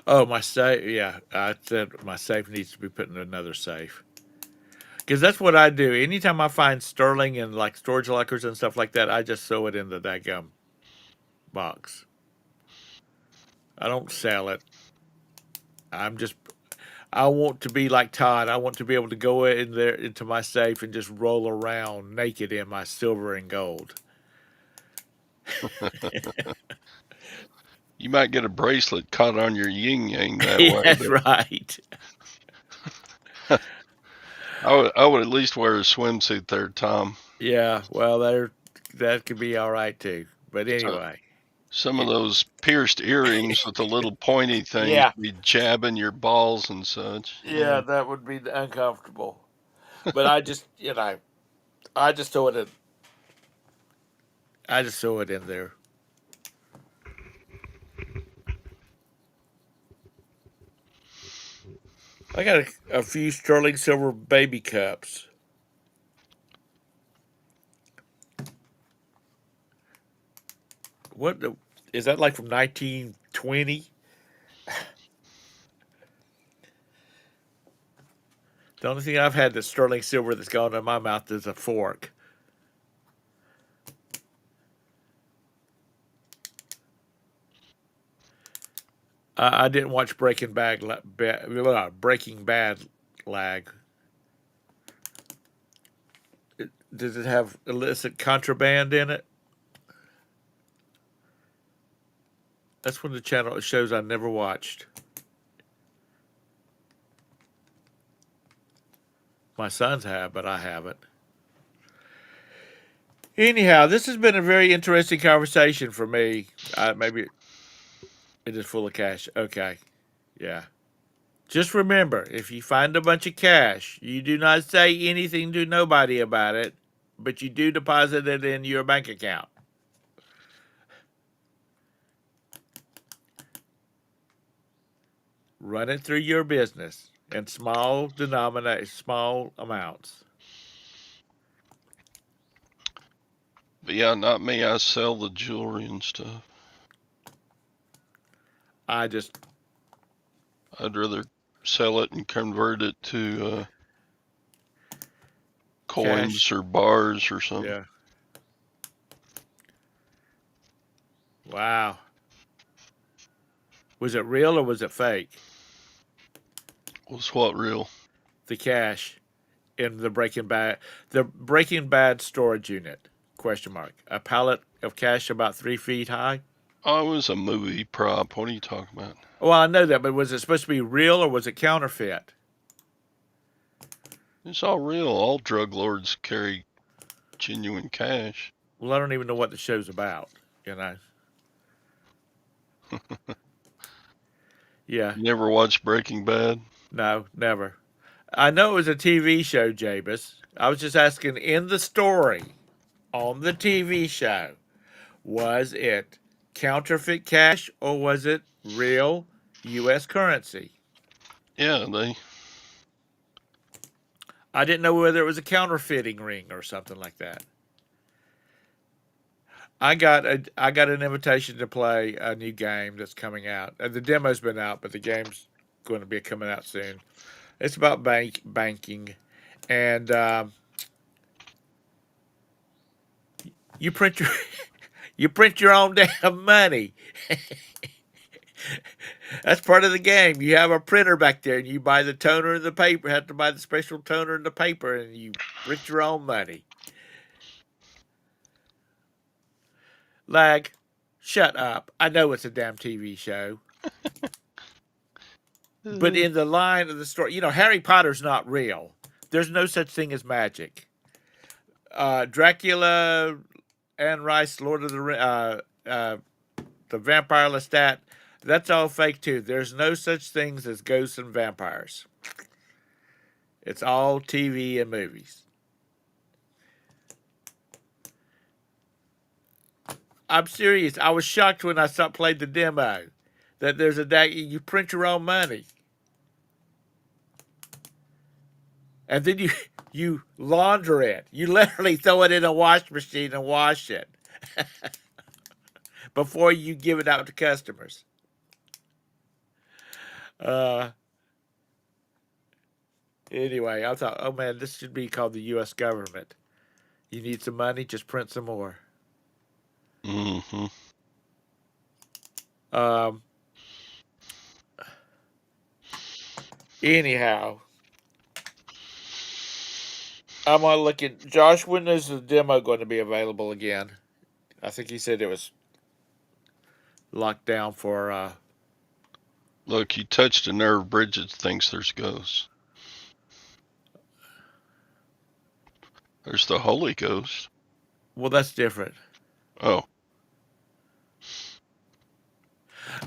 Oh, my safe. Yeah, I said my safe needs to be put in another safe. Because that's what I do. Anytime I find sterling in like storage lockers and stuff like that, I just throw it in the daggum box. I don't sell it. I'm just. I want to be like Todd. I want to be able to go in there into my safe and just roll around naked in my silver and gold. You might get a bracelet caught on your yin yang that Yeah, way, that's but right. I would at least wear a swimsuit there, Tom. Yeah, well, that could be all right too. But So anyway, some of it, those pierced earrings with the little pointy things yeah, be jabbing your balls and such. yeah, that would be uncomfortable. But I just, I just throw it in. I just throw it in there. I got a few sterling silver baby cups. What is that like from 1920? The only thing I've had that's sterling silver that's gone in my mouth is a fork. I didn't watch Breaking Bad lag. Does it have illicit contraband in it? That's one of the channel shows I never watched. My sons have, but I haven't. Anyhow, this has been a very interesting conversation for me. Maybe it is full of cash. Okay. Yeah. Just remember, if you find a bunch of cash, you do not say anything to nobody about it, but you do deposit it in your bank account. Run it through your business in small amounts. But yeah, not me. I sell the jewelry and stuff. I just I'd rather sell it and convert it to coins cash. or bars or something. Yeah. Wow. Was it real or was it fake? Was what real? The cash in the Breaking Bad storage unit? Question mark. A pallet of cash about 3 feet high. Oh, it was a movie prop. What are you talking about? Well, I know that, but was it supposed to be real or was it counterfeit? It's all real. All drug lords carry genuine cash. Well, I don't even know what the show's about, you know. Yeah, You never watched Breaking Bad? no, never. I know it was a TV show, Jabus. I was just asking, in the story on the TV show, was it counterfeit cash or was it real U.S. currency? Yeah, they. I didn't know whether it was a counterfeiting ring or something like that. I got an invitation to play a new game that's coming out. The demo's been out, but the game's going to be coming out soon. It's about banking, and you print your you print your own damn money. That's part of the game. You have a printer back there, and you buy the toner and the paper. Have to buy the special toner and the paper, and you print your own money. Lag, shut up. I know it's a damn TV show. But in the line of the story, Harry Potter's not real. There's no such thing as magic. Dracula, Anne Rice, Lord of the Vampire Lestat, that's all fake too. There's no such things as ghosts and vampires. It's all TV and movies. I'm serious. I was shocked when I played the demo that there's you print your own money. And then you launder it. You literally throw it in a wash machine and wash it before you give it out to customers. Anyway, I thought, oh man, this should be called the U.S. government. You need some money, just print some more. Mm-hmm. Anyhow, I'm gonna look at Josh. When is the demo going to be available again? I think he said it was locked down for. Look, you touched a nerve. Bridget thinks there's ghosts. There's the Holy Ghost. Well, that's different. Oh.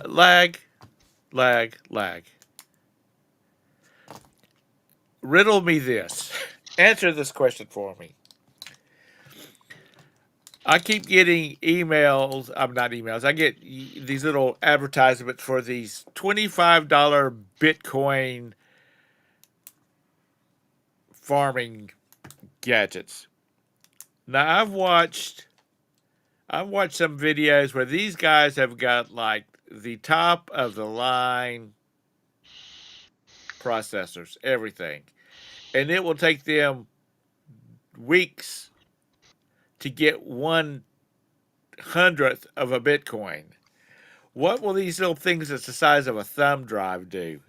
Lag. Riddle me this. Answer this question for me. I keep getting emails. I'm not emails. I get these little advertisements for these $25 Bitcoin farming gadgets. Now I've watched some videos where these guys have got like the top of the line processors, everything. And it will take them weeks to get 1/100th of a Bitcoin. What will these little things that's the size of a thumb drive do?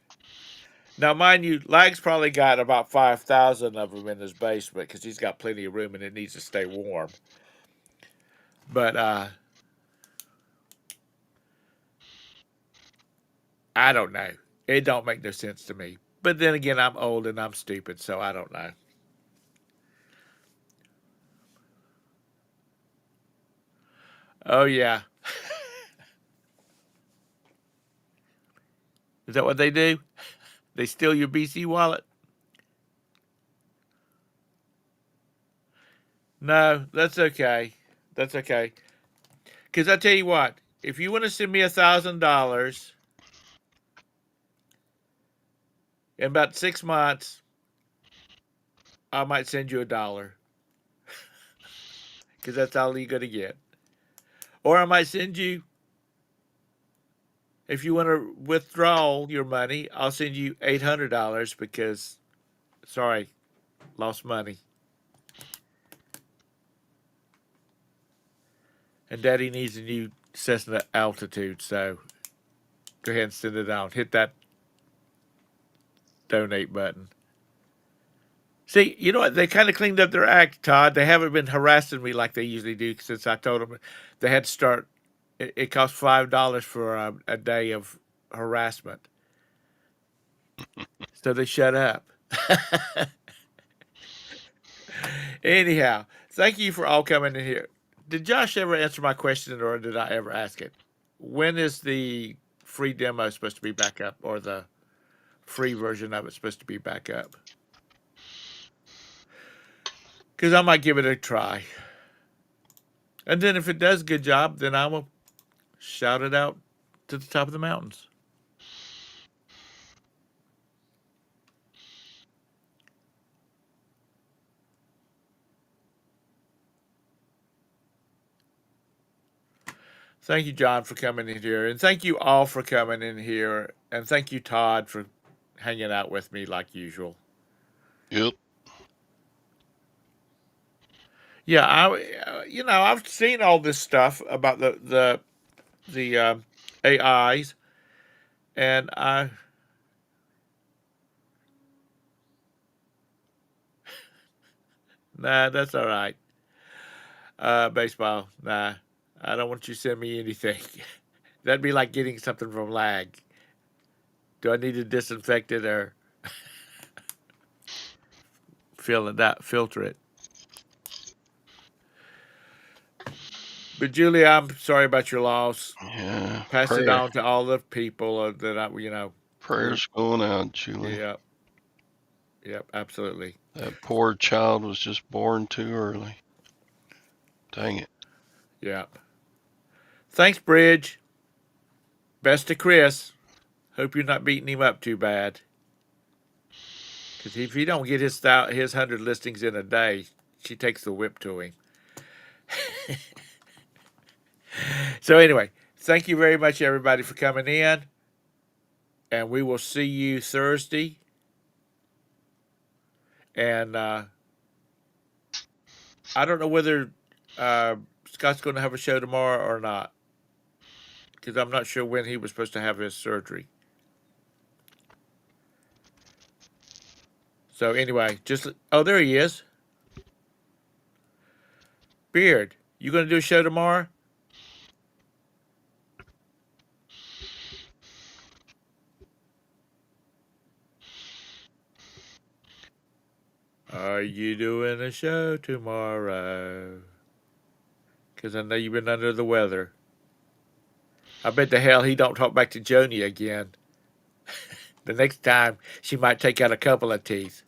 Now, mind you, Lag's probably got about 5,000 of them in his basement because he's got plenty of room and it needs to stay warm. But I don't know. It don't make no sense to me. But then again, I'm old and I'm stupid, so I don't know. Oh, yeah. Is that what they do? They steal your BC wallet? No, that's okay. That's okay. Because I tell you what, if you want to send me $1,000 in about 6 months, I might send you $1. Because that's all you're going to get. Or I might send you, if you want to withdraw your money, I'll send you $800 because, sorry, lost money. And Daddy needs a new Cessna Altitude, so go ahead and send it on. Hit that donate button. See, you know what? They kind of cleaned up their act, Todd. They haven't been harassing me like they usually do since I told them they had to start. It cost $5 for a day of harassment. So they shut up. Anyhow, thank you for all coming in here. Did Josh ever answer my question, or did I ever ask it? When is the free demo supposed to be back up, or the free version of it supposed to be back up? Because I might give it a try. And then if it does a good job, then I will shout it out to the top of the mountains. Thank you, John, for coming in here. And thank you all for coming in here. And thank you, Todd, for hanging out with me like usual. Yep. Yeah, I've seen all this stuff about the AIs, and nah, that's all right. Baseball, nah, I don't want you to send me anything. That'd be like getting something from Lag. Do I need to disinfect it or filter it? But Julia, I'm sorry about your loss. Yeah. Pass it on to all the people that Prayers going out, Julie. Yep. Yep, absolutely. That poor child was just born too early. Dang it. Yep. Thanks, Bridge. Best to Chris. Hope you're not beating him up too bad. Because if he don't get his 100 listings in a day, she takes the whip to him. So anyway, thank you very much, everybody, for coming in. And we will see you Thursday. And I don't know whether Scott's going to have a show tomorrow or not. Because I'm not sure when he was supposed to have his surgery. So anyway, there he is. Beard, you going to do a show tomorrow? Are you doing a show tomorrow? Because I know you've been under the weather. I bet the hell he don't talk back to Joni again. The next time, she might take out a couple of teeth.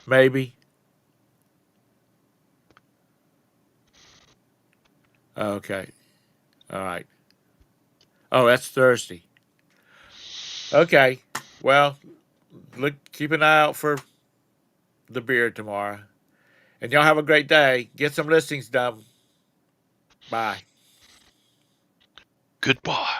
Maybe. Okay. All right. Oh, that's Thursday. Okay. Well, keep an eye out for the beard tomorrow. And y'all have a great day. Get some listings done. Bye. Goodbye.